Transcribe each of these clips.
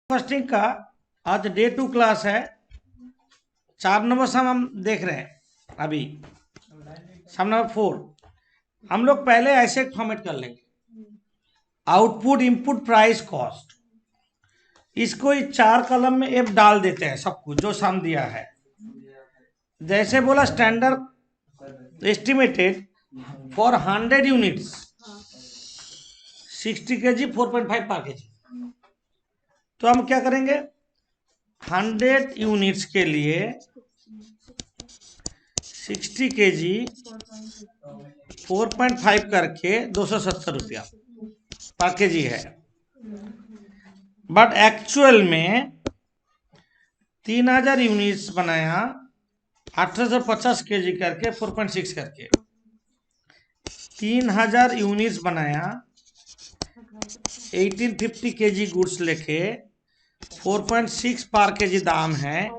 Costing का आज day 2 class है। 4 नंबर सम हम देख रहे हैं अभी। सम नंबर 4 हम लोग पहले ऐसे फॉर्मेट कर लेंगे, आउटपुट, इनपुट, प्राइस, कॉस्ट। इसको इस 4 कॉलम में एफ डाल देते हैं सब कुछ जो सम दिया है। जैसे बोला standard estimated for 100 units 60 kg 4.5 पर kg। तो हम क्या करेंगे, 100 यूनिट्स के लिए 60 kg 4.5 करके 270 रुपया पर kg है। बट एक्चुअल में 3000 यूनिट्स बनाया 1850 kg करके 4.6 करके 3000 यूनिट्स बनाया 1850 kg गुड्स लेके 4.6 पर kg दाम है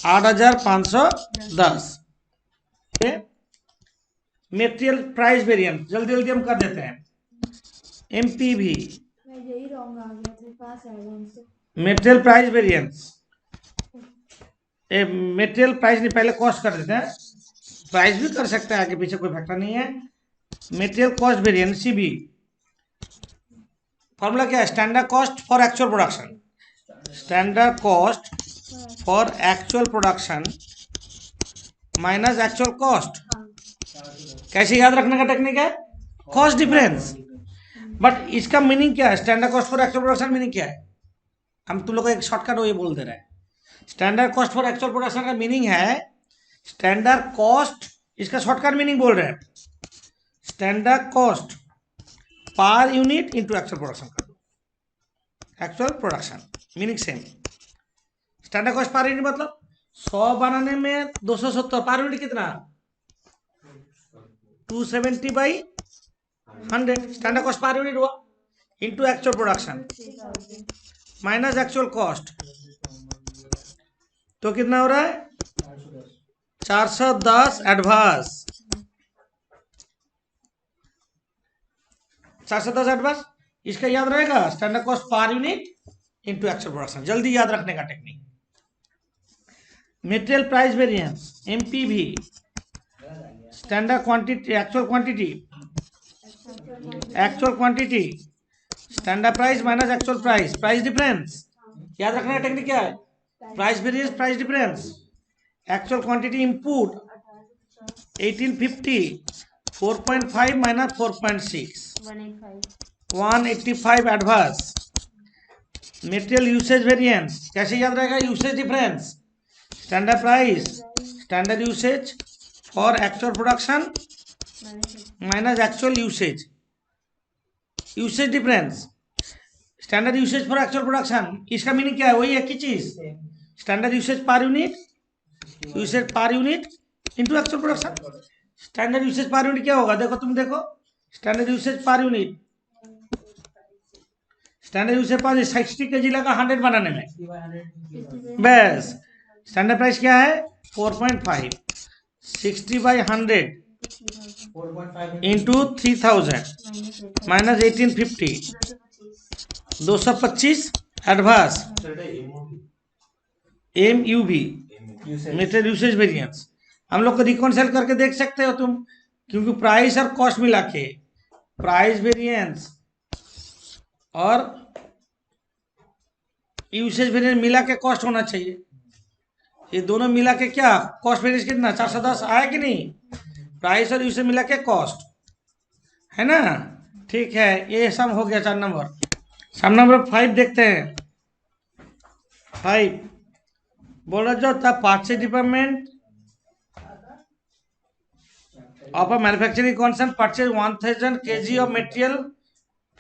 8510। मेटेरियल प्राइस वेरिएंस जल्दी जल्दी हम कर देते हैं। MPV material price variance, material price नहीं, पहले कॉस्ट कर देते हैं। प्राइस भी कर सकते हैं, आगे पीछे कोई फैक्टर नहीं है। Material cost variance CB formula क्या है, standard cost for actual production. Standard cost for actual production minus actual cost. कैसे याद रखने का टेक्निक है, कॉस्ट डिफरेंस। बट इसका मीनिंग क्या है, standard cost for actual production meaning क्या है, हम तुम लोग को एक शॉर्टकट ये बोल दे रहे हैं। Standard cost for actual production का मीनिंग है स्टैंडर्ड कॉस्ट, इसका शॉर्टकट मीनिंग बोल रहे हैं standard cost per unit into actual production कर दो। Actual production meaning same. Standard cost per unit मतलब 100 बनाने में 270 पर यूनिट कितना, 270 by 100 standard cost per unit हुआ, into actual production minus actual cost, तो कितना हो रहा है 410 एडवांस। 410 एडवांस, इसका याद रहेगा standard cost per unit into actual production, जल्दी याद रखने का technique. Material price variance MPV, standard quantity actual quantity, actual quantity standard price minus actual price, price difference. याद रखने का टेक्निक क्या है, price variance price difference. Actual quantity input 1850 4.5 minus 4.6 185 advance. Material usage variance कैसे याद रहेगा, usage difference. Standard price standard usage for actual production minus actual usage, usage difference. Standard usage for actual production, इसका meaning क्या है, वही एक ही चीज, standard usage per unit, usage पर unit into actual production. Standard usage per unit क्या होगा, देखो तुम देखो, standard usage per unit, standard usage पर 60 kg लगा 100 बनाने में, बस। स्टैंडर्ड प्राइस क्या है 4.5, 60 by 100 into 3000 minus 1850 225 advance. M U भी मेटेरियल यूसेज वेरिएंस, हम लोग को रिकॉन्सिल करके देख सकते हो तुम, क्योंकि प्राइस और कॉस्ट मिला के प्राइस वेरिएंस और यूसेज वेरिएंस मिला के कॉस्ट होना चाहिए। ये दोनों मिला के क्या कॉस्ट वेरिएंस कितना 410 आया कि नहीं, प्राइस और यूसेज मिला के कॉस्ट है ना। ठीक है, ये सम हो गया 4 नंबर। सम नंबर 5 देखते हैं। 5 बोल रहा जो था purchase department of a manufacturing concern purchase 1000 kg of material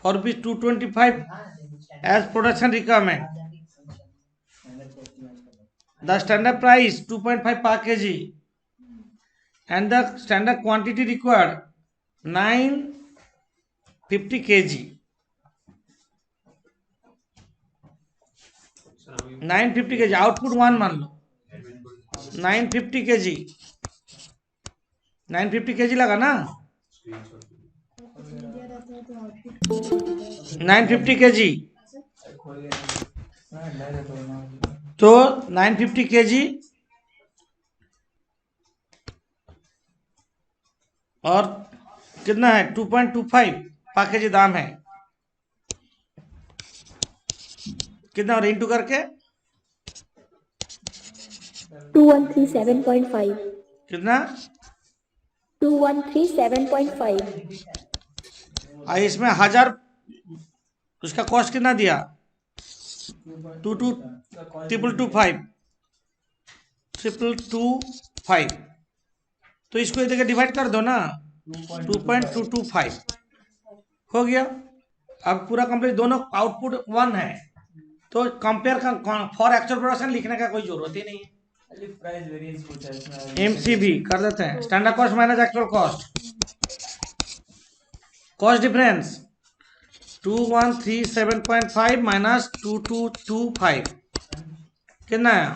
for rupees 225 as production requirement. The standard price 2.5 per kg and the standard quantity required 950 kg. 950 kg output 1 मान लो, 950 kg 950 kg लगा ना, 950 kg तो 950 kg और कितना है 2.25 package दाम है कितना और इंटू करके 2137.5 कितना 2137.5 और इसमें 1000 उसका कॉस्ट कितना दिया 22225 तो इसको इधर डिवाइड कर दो ना 2.225 हो गया। अब पूरा कंप्लीट दोनों आउटपुट 1 है तो कंपेयर का फॉर एक्चुअल प्रोडक्शन लिखने का कोई जरूरत ही नहीं है। एमसीबी कर देते हैं standard cost minus actual cost difference 2137.5 minus 2225 कितना है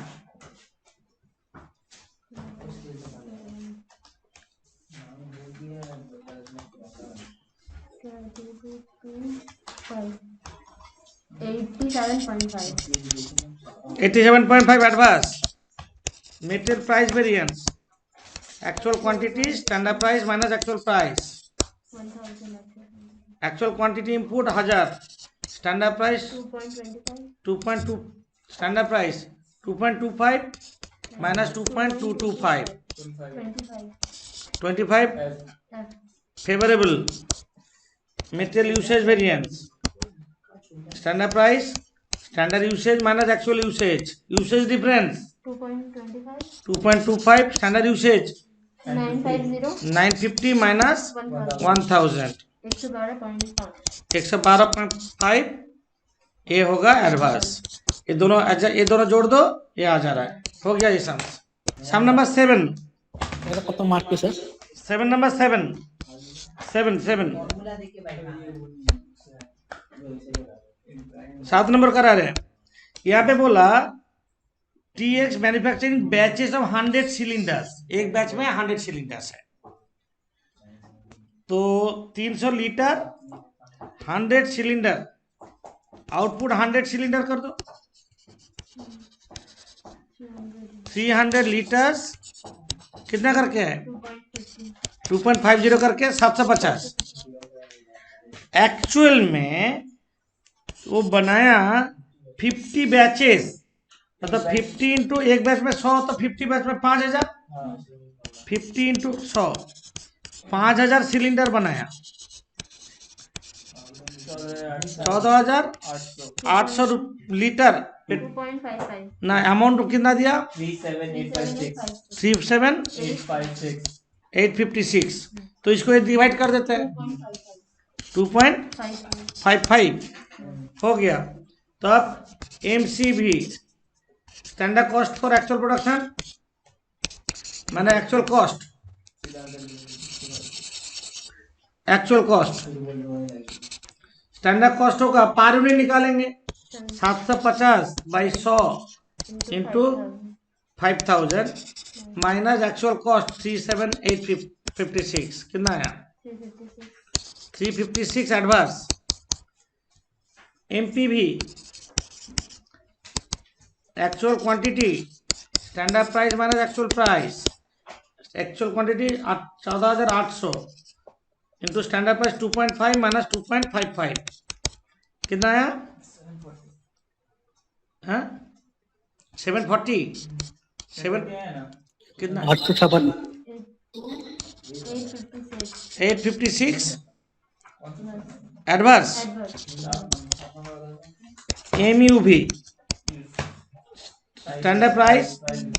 87.5 advance material price variance actual quantity standard price minus actual price actual quantity input 1000 standard price 2.2 standard price 2.25 minus 2.225 25 favourable material usage variance standard price standard usage minus actual usage difference 2.25 standard usage 950 minus 1000 112.5 ये होगा advance ये दोनों जोड़ दो ये आ जा रहा है हो गया ये सम नंबर 7 কত মার্ক पे सर 7 नंबर 7 7 नंबर करा रहे हैं यहाँ पे बोला TX manufacturing batches of 100 cylinders एक बैच में 100 सिलेंडर्स है तो 300 लीटर 100 सिलेंडर आउटपुट 100 सिलेंडर कर दो 300 लीटर्स कितना करके है 2.50 करके 750 एक्चुअल में वो बनाया 50 बैचेस मतलब 50 इंटू एक बैच में 100 तो 50 बैच में 5000 50 इंटू 100 5000 सिलेंडर बनाया 14,800 लीटर ना अमाउंट कितना दिया 37856 तो इसको डिवाइड कर देते हैं 2.55 हो गया तो अब MCB standard cost for actual production मैंने एक्चुअल कॉस्ट स्टैंडर्ड कॉस्ट होगा पर यूनिट निकालेंगे 750 by 100 into 5000 minus actual cost 37856 कितना आया 356 advance MPV actual quantity standard price minus actual quantity 14,800 into standard price 2.5 minus 2.55 कितना आया 740 कितना 856 advance MUV standard price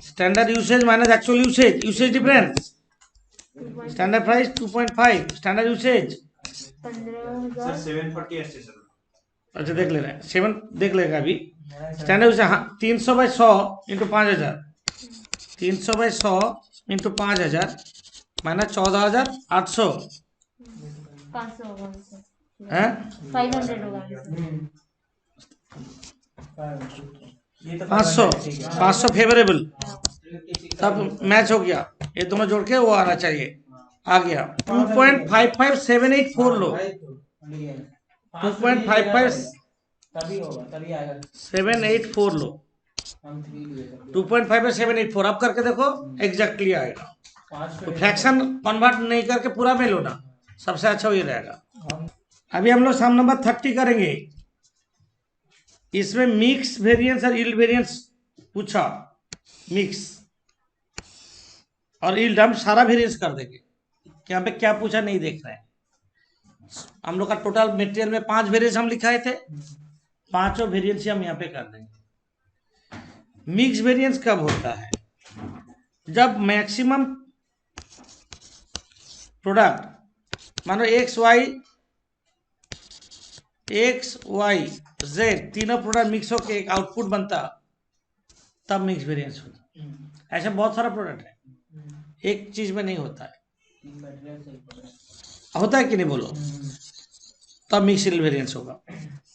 standard usage minus actual usage difference standard price 2.5 standard usage 740 अच्छा देख ले रहे हैं 7 देख लेगा अभी standard usage 300 by 100 into 5000 300 by 100 into 5000 minus 14,800 है 500 फेवरेबल तब मैच हो गया ये दोनों जोड़ के वो आना चाहिए आ गया 2.55784 लो 2.55 तभी होगा, तभी आएगा। 784 लो, हम 3 लिए थे। 2.5 में 784, अब करके देखो एग्जैक्टली आएगा। 5 तो फ्रैक्शन कन्वर्ट नहीं करके पूरा में लो ना, सबसे अच्छा वही रहेगा। अभी हम लोग सम नंबर 30 करेंगे। इसमें मिक्स वेरिएंस और यील्ड वेरिएंस पूछा, मिक्स और यील्ड हम सारा वेरिएंस कर देंगे। यहाँ पे क्या पूछा नहीं देख रहे हैं। हम लोग का टोटल मटेरियल में 5 वेरिएंस हम लिखाए थे, 5 वेरिएंस हम यहाँ पे कर देंगे। मिक्स वेरिएंस कब होता है? जब मैक्सिमम प्रोडक्ट मानो एक्स वाई जेड तीनों प्रोडक्ट मिक्स होकर एक आउटपुट बनता, तब मिक्स वेरिएंस होता। ऐसा बहुत सारा प्रोडक्ट है, एक चीज में नहीं होता है। होता है कि नहीं बोलो? तब मिक्स वेरिएंस होगा।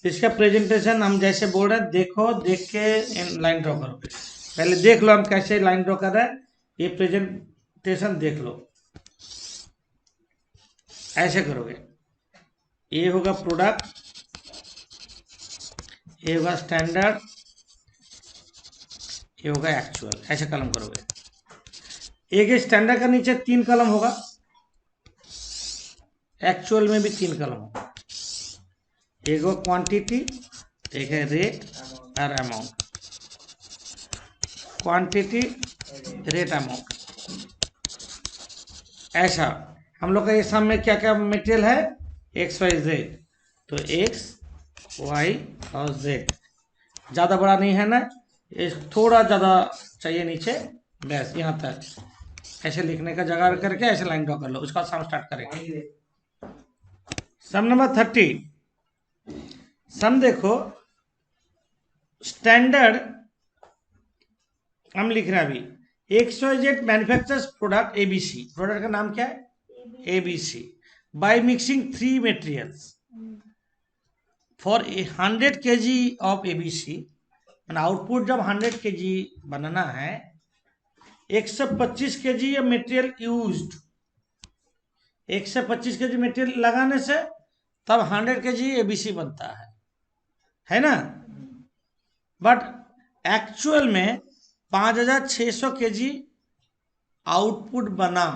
इसका प्रेजेंटेशन हम जैसे बोल रहे हैं, देखो, देख के लाइन ड्रॉ करो। पहले देख लो हम कैसे लाइन ड्रॉ कर रहे हैं, ये प्रेजेंटेशन देख लो। ऐसे करोगे, ये होगा प्रोडक्ट, ये होगा स्टैंडर्ड, ये होगा एक्चुअल। ऐसे कलम करोगे। एक स्टैंडर्ड का नीचे 3 कलम होगा, एक्चुअल में भी 3 कलम होगा। एक वो क्वांटिटी, एक है रेट और अमाउंट। Quantity, rate, amount. ऐसा हम लोग का ये सम में क्या क्या मटेरियल है? X Y Z. तो एक्स वाई और जेड ज़्यादा बड़ा नहीं है ना, ये थोड़ा ज़्यादा चाहिए नीचे, बस यहाँ तक। ऐसे लिखने का जगह करके ऐसे लाइन ड्रॉ कर लो। उसका सम स्टार्ट करेंगे। सम नंबर 30। सम देखो, स्टैंडर्ड हम लिख रहे हैं अभी। X Y Z manufactures product ABC. Product का नाम क्या है? ABC. By mixing 3 materials for 100 kg of ABC. Output जब 100 kg बनाना है, 125 kg material used, 125 kg material लगाने से तब 100 kg एबीसी बनता है ना? बट एक्चुअल में 5600 kg आउटपुट बना।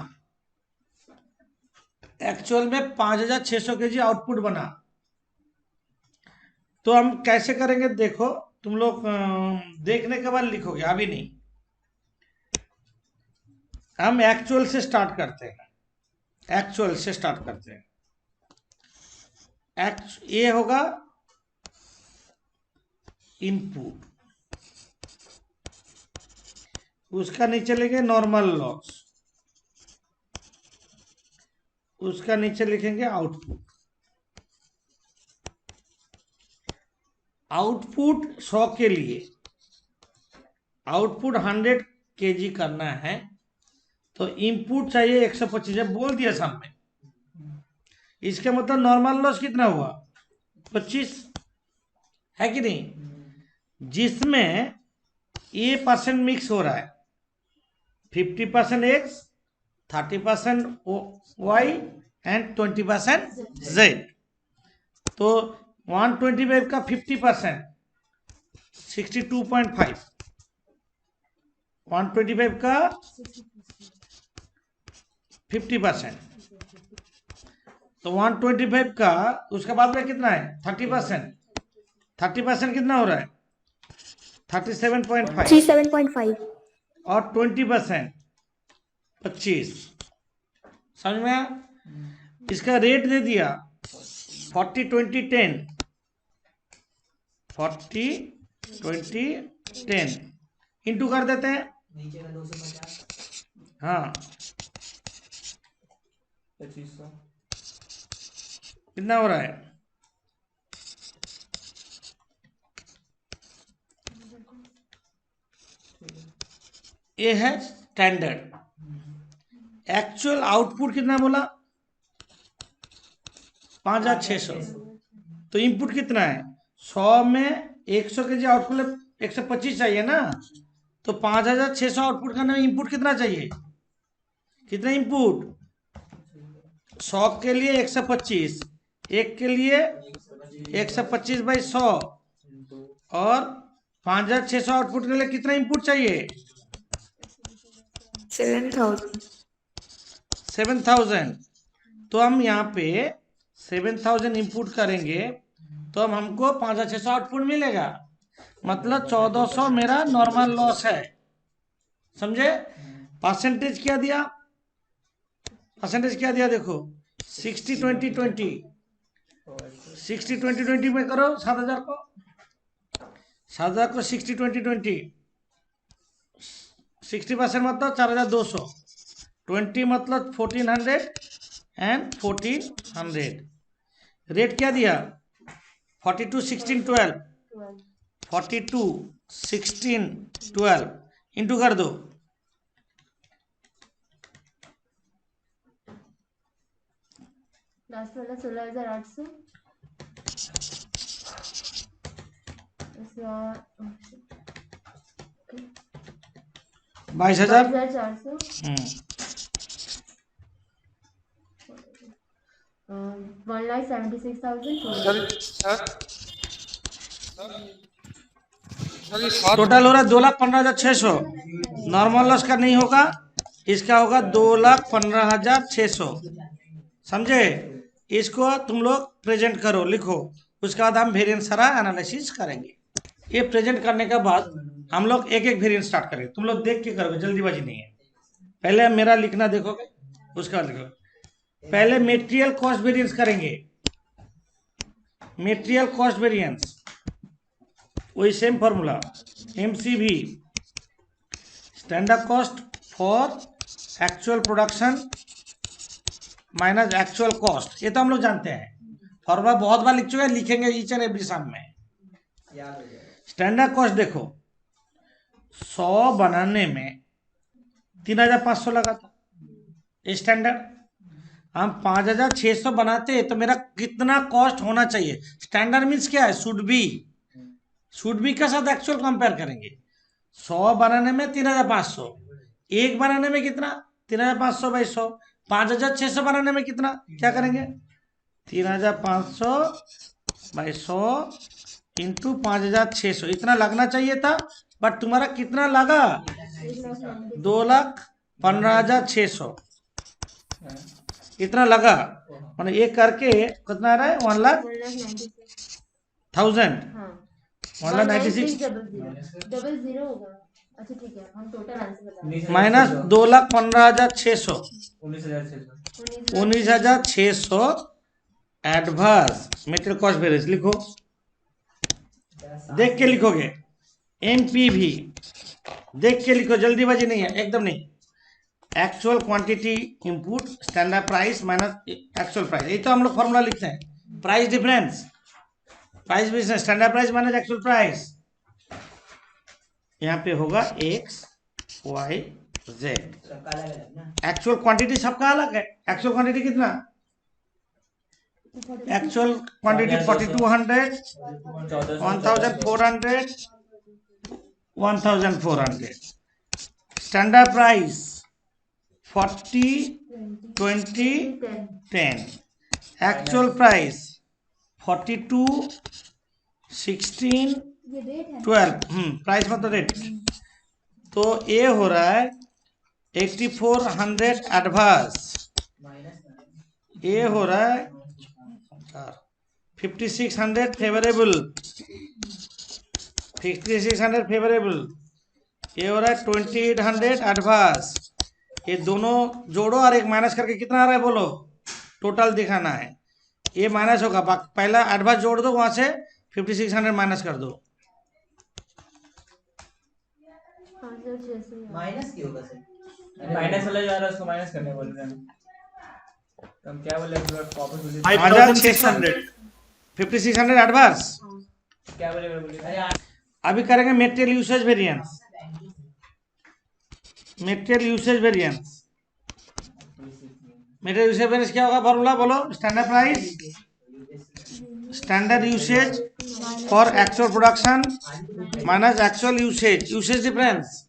एक्चुअल में 5600 kg आउटपुट बना। तो हम कैसे करेंगे देखो, तुम लोग देखने के बाद लिखोगे, अभी नहीं। हम एक्चुअल से स्टार्ट करते हैं। एक्चुअल से स्टार्ट करते हैं। ये होगा इनपुट, उसका नीचे लिखेंगे नॉर्मल लॉस, उसका नीचे लिखेंगे आउटपुट। आउटपुट 100 के लिए, आउटपुट 100 kg करना है, तो इनपुट चाहिए 125। जब बोल दिया सामने, इसका मतलब नॉर्मल लॉस कितना हुआ? 25 है कि नहीं? जिसमें ये परसेंट मिक्स हो रहा है, 50% एक्स, 30% वाई एंड 20% जेड। तो 125 का 50% 62.5, 125 का 50%, तो 125 का उसके बाद में कितना है? 30%। 30% कितना हो रहा है? 37.5। 37.5 और 20% 25। समझ में आया? इसका रेट दे दिया 40 20 10, 40 20 10 इंटू कर देते हैं। नीचे का 250, हाँ, 2500, कितना हो रहा है? ये है स्टैंडर्ड। एक्चुअल आउटपुट कितना बोला? 5600। तो इनपुट कितना है? 100 में 100 kg आउटपुट 125 चाहिए ना, तो 5600 आउटपुट करने में इनपुट कितना चाहिए? कितना इनपुट? 100 के लिए 125, एक के लिए 125/100, और 5600 आउटपुट के लिए कितना इनपुट चाहिए? 7,000. 7000। तो हम यहाँ पे 7000 इनपुट करेंगे तो हम हमको 5600 आउटपुट मिलेगा, मतलब 1400 मेरा नॉर्मल लॉस है। समझे? परसेंटेज क्या दिया? परसेंटेज क्या दिया देखो, 60-20-20। 60-20-20 में करो 7000 को, 7000 को 60-20-20, 60% मतलब 4200, 20 मतलब 1400 एंड 1400। रेट क्या दिया? 42-16-12, 42-16-12 इंटू कर दो, 16,800. 22,000। 22,400. 1,76,000. टोटल हो रहा है 2,15,600। नॉर्मल लॉस का नहीं होगा, इसका होगा 2,15,600। समझे? इसको तुम लोग प्रेजेंट करो, लिखो, उसके बाद हम वेरिएंस सारा एनालिसिस करेंगे। ये प्रेजेंट करने के बाद हम लोग एक एक वेरिएंस स्टार्ट करेंगे, तुम लोग देख के करोगे, जल्दीबाजी नहीं है। पहले मेरा लिखना देखोगे, उसके बाद लिखोगे। पहले मेटेरियल कॉस्ट वेरिएंस करेंगे, मेटेरियल कॉस्ट वेरिएंस, वही same formula, MCV, standard cost for actual production minus actual cost. ये तो हम लोग जानते हैं, फॉर्मूला बहुत बार लिख चुके हैं, लिखेंगे ईच एंड एवरी सम में। स्टैंडर्ड कॉस्ट देखो, 100 बनाने में 3,500 लगा था स्टैंडर्ड। हम 5,600 बनाते तो मेरा कितना कॉस्ट होना चाहिए? स्टैंडर्ड मीन्स क्या है? शुड बी के साथ एक्चुअल कंपेयर करेंगे। 100 बनाने में 3,500, एक बनाने में कितना? 3,500 बाई 100। 5,600 बनाने में कितना? क्या करेंगे? 3,500 बाई 100 इंटू 5,600, इतना लगना चाहिए था, बट तुम्हारा कितना लगा? 2,15,600 इतना लगा। मतलब ये करके कितना आ रहा है? 1,00,000, 1,96 00 होगा. अच्छा ठीक है, हम टोटल आंसर बता रहे हैं. Minus 2,15,600, 19,600। 19,600 adverse material cost variance. लिखो, देख के लिखोगे, MPV देख के लिखो, जल्दीबाजी नहीं है, एकदम नहीं। Actual quantity input standard price minus actual price, ये तो हम लोग फॉर्मूला लिखते हैं। Price difference, price business, standard price minus actual price. यहाँ पे होगा X Y Z। Actual quantity सबका अलग है। एक्चुअल क्वांटिटी कितना? Actual quantity 4,200, 1,400, 1,400। Standard price 40, 20, 10। Actual price 42, 16, 12। Price मतलब रेट। तो ये हो रहा है 8,400 एडवांस, ये हो रहा है 5,600 फेवरेबल, 5,600 फेवरेबल, ये हो रहा है 2,800 एडवांस। ये दोनों जोड़ो और एक माइनस करके कितना आ रहा है बोलो, टोटल दिखाना है। ये माइनस होगा, पहला एडवांस जोड़ दो, वहां से 5,600 माइनस कर दो। माइनस क्यों होगा सर? माइनस वाला जा रहा है, उसको माइनस करने बोल रहे हैं। तो हम क्या बोले? वापस बोलिए। 5,600, 5,600 एडवांस। क्या बोले? बोलिए। अभी करेंगे material usage variance. Material usage variance, material usage variance क्या होगा? फॉर्मूला बोलो, standard price, standard usage for actual production minus actual usage, usage difference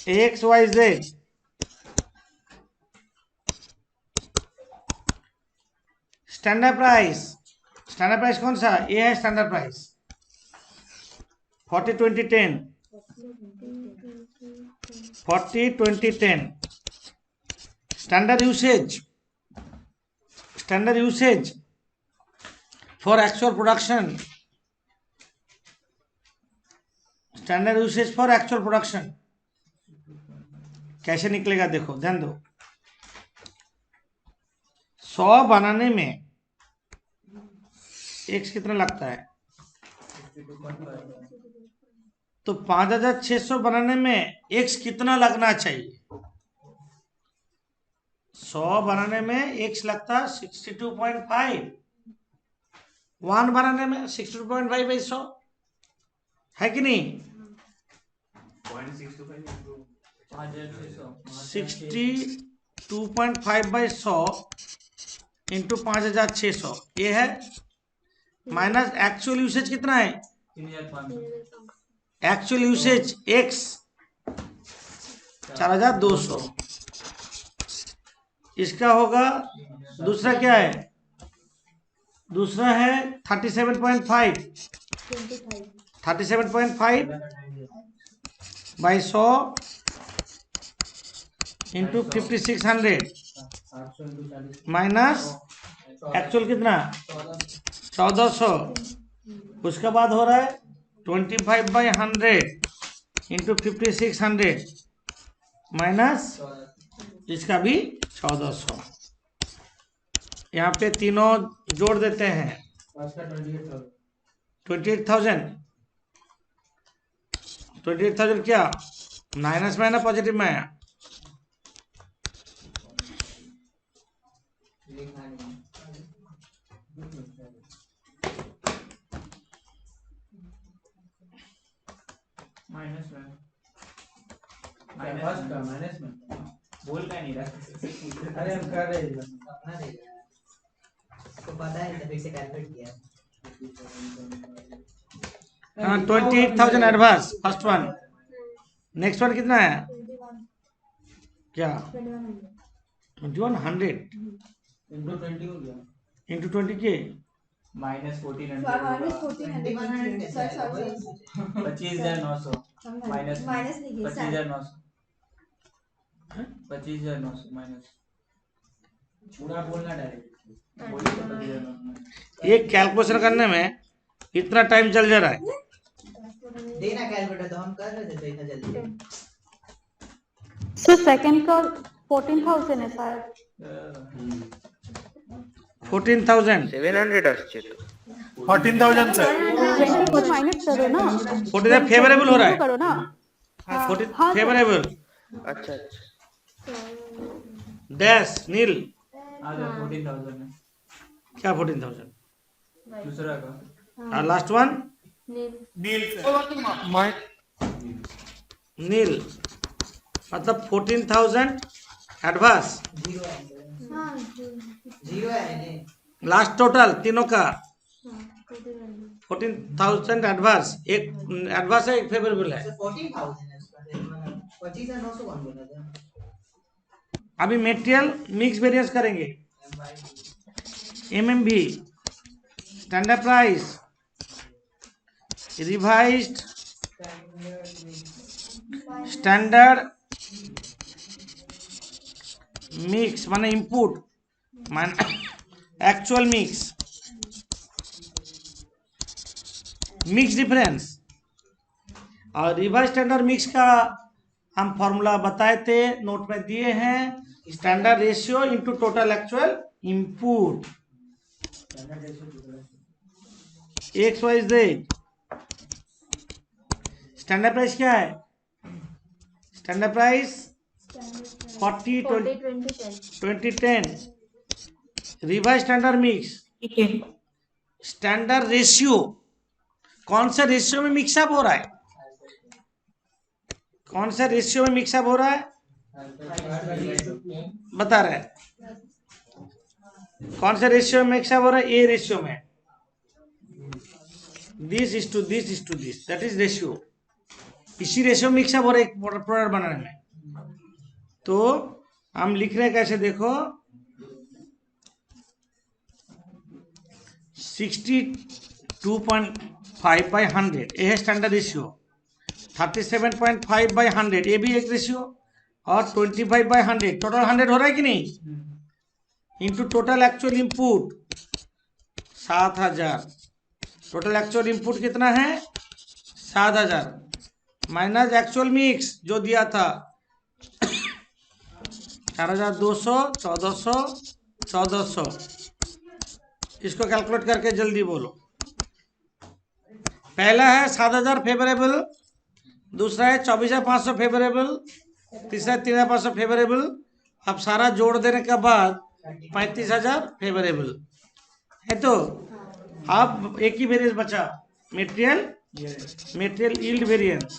X Y Z। Standard price, standard price कौन सा? ये है standard price 40-20-10 40-20-10 standard usage for actual production, standard usage for actual production कैसे निकलेगा देखो, ध्यान दो। 100 बनाने में x कितना लगता है? तो 5600 बनाने में x कितना लगना चाहिए? 100 बनाने में x लगता है 62.5, 1 बनाने में 62.5 बाई 100 है कि नहीं? 62.5 बाई 100 इंटू 5600 ये है, माइनस एक्चुअल यूसेज कितना है? 3500 एक्चुअल यूसेज x 4200, इसका होगा। दूसरा क्या है? दूसरा है 37.5 बाई 100 इंटू 5600 माइनस एक्चुअल कितना? 1400। उसके बाद हो रहा है 25 बाई 100 इंटू 5600 माइनस इसका भी 1400। यहाँ पे तीनों जोड़ देते हैं 28,000 क्या माइनस में है ना पॉजिटिव में है? माइनस में बोल का नहीं रहा। अरे हम कर रहे हैं अपना देगा तो पता है तभी से कैलकुलेट किया। हाँ 28,000 advance first one. Next one कितना है? क्या 2100 इंटू 20 हो गया इंटू 20 के माइनस 1400 सॉरी 25,900 माइनस माइनस नहीं किया, 25,900 25,900 माइनस पूरा बोलना डायरेक्ट। बोलिए तो 25,900। ये कैलकुलेशन करने में इतना टाइम चल जा रहा है। देना कैलकुलेटर तो हम कर रहे थे तो इतना जल्दी। सर सेकंड का 14,000 है शायद। 14,000 700 আসছে তো 14,000 স্যার 20 को माइनस करो ना, 14,000 फेवरेबल हो रहा है, करो ना। 14 हाँ, फेवरेबल আচ্ছা আচ্ছা डैश नील आ गया 14,000 है क्या 14,000 दूसरा का। और लास्ट वन नील नील मतलब 14,000 एडवांस जीरो है ने लास्ट टोटल तीनों का 14,000 एडवांस, एक एडवांस है एक फेवरेबल है। 14,000 है उसका 25,900 कौन बोला था? अभी मेटेरियल मिक्स वेरिएंस करेंगे। MMV standard price revised standard mix माने इनपुट माने एक्चुअल मिक्स डिफरेंस और रिवाइज स्टैंडर्ड मिक्स का हम फॉर्मूला बताए थे, नोट में दिए हैं। Standard ratio into total actual input X Y Z. Standard price क्या है? Standard price 40-20-10 revise standard mix standard ratio. कौन सा रेशियो में मिक्सअप हो रहा है? कौन सा रेशियो में मिक्सअप हो रहा है बता रहे हैं। कौन सा रेशियो में मिक्सअप हो रहा है? ए रेशियो में this is to this that is ratio. इसी रेशियो में मिक्सअप हो रहा है एक प्रोडक्ट बनाने में। तो हम लिख रहे हैं कैसे देखो, 62.5 by 100, ये है स्टैंडर्ड रेशियो। 37.5 by 100, ये भी एक रेशियो। और 25 by 100, टोटल 100 हो रहा है कि नहीं? Into total actual input 7000। Total actual input कितना है? 7000 माइनस एक्चुअल मिक्स जो दिया था 4200, 1400, 1400। इसको कैलकुलेट करके जल्दी बोलो। पहला है 7000 फेवरेबल, दूसरा है 24500 फेवरेबल, तीसरा 3500 फेवरेबल। अब सारा जोड़ देने के बाद 35000 फेवरेबल है। तो अब एक ही वेरिएंस बचा, मटेरियल यील्ड वेरिएंस।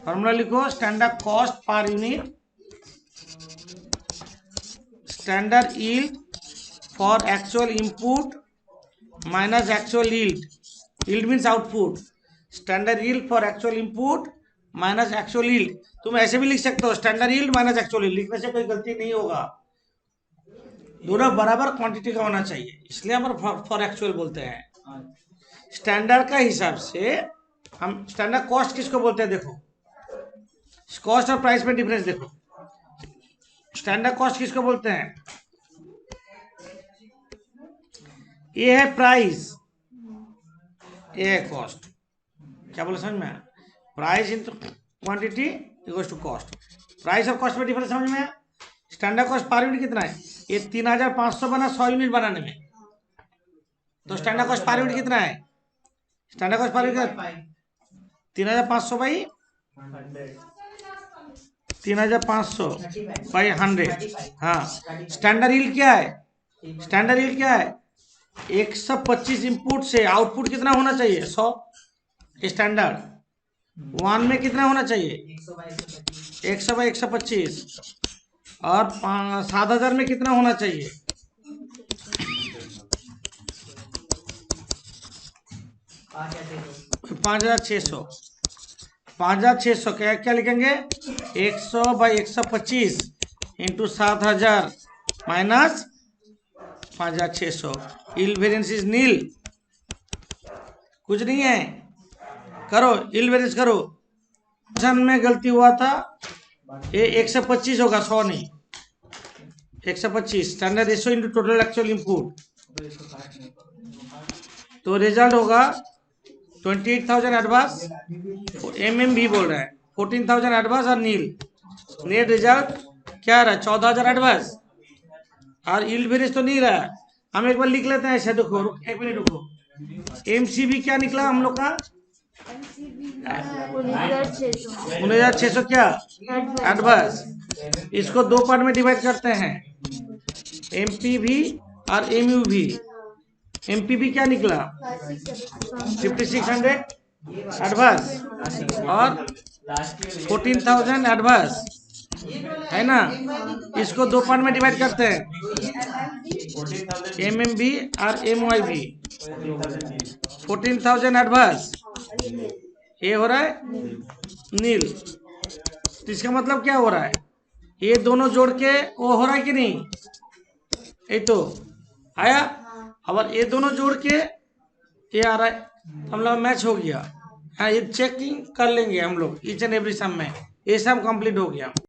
फॉर्मूला लिखो, standard cost per unit, standard yield for actual input minus actual yield. Yield means output. Standard yield for actual input minus actual yield. तुम ऐसे भी लिख सकते हो, standard yield minus actual yield. लिखने से कोई गलती नहीं होगा, दोनों बराबर क्वांटिटी का होना चाहिए, इसलिए हम फॉर एक्चुअल बोलते हैं। स्टैंडर्ड का हिसाब से हम स्टैंडर्ड कॉस्ट किसको बोलते हैं? देखो, कॉस्ट और प्राइस में डिफरेंस देखो। स्टैंडर्ड कॉस्ट किसको बोलते हैं? ये है प्राइस, ये है कॉस्ट। क्या बोले समझ में आया? Price into quantity equals to cost. Price और कॉस्ट में डिफरेंस समझ में आया? स्टैंडर्ड कॉस्ट पर यूनिट कितना है? ये 3500 बना 100 यूनिट बनाने में, तो स्टैंडर्ड कॉस्ट पर यूनिट कितना है? Standard cost per unit 3500 by 3500 by 100। हाँ, स्टैंडर्ड यील्ड क्या है? स्टैंडर्ड यील्ड क्या है? 125 इनपुट से आउटपुट कितना होना चाहिए? 100। स्टैंडर्ड 1 में कितना होना चाहिए? 100 बाई 125। और 7000 में कितना होना चाहिए? 5600। 5600 क्या क्या लिखेंगे? 100 by 125 into 7000 minus 5600। Yield variance is nil, कुछ नहीं है। करो यील्ड वेरिएंस करो। जन में गलती हुआ था, ये 125 होगा, 100 नहीं, 125 standard ratio into total actual input. तो रिजल्ट होगा 28,000 एडवांस, एमएमवी बोल रहा है, 14,000 एडवांस और नील। नेट रिजल्ट क्या रहा? 14,000 एडवांस और यील्ड वेरिएंस तो नहीं रहा। हम एक बार लिख लेते हैं ऐसे। देखो, एक मिनट रुको। एमसीबी क्या निकला हम लोग का? 19,600 क्या? एडवांस। इसको दो पार्ट में डिवाइड करते हैं, एमपीवी और एमयूवी। एमपीवी क्या निकला? 5600 एडवांस और 14,000 एडवांस, है ना? इसको दो पार्ट में डिवाइड करते हैं, एमएमबी और एमवाईबी। 14,000 एडवांस, ये हो रहा है नील। तो इसका मतलब क्या हो रहा है? ये दोनों जोड़ के वो हो रहा है कि नहीं? ये तो आया। अब ये दोनों जोड़ के ये आ रहा है, हम लोग मैच हो गया। हाँ, ये चेकिंग कर लेंगे हम लोग ईच एंड एवरी सम में। ये सम कंप्लीट हो गया।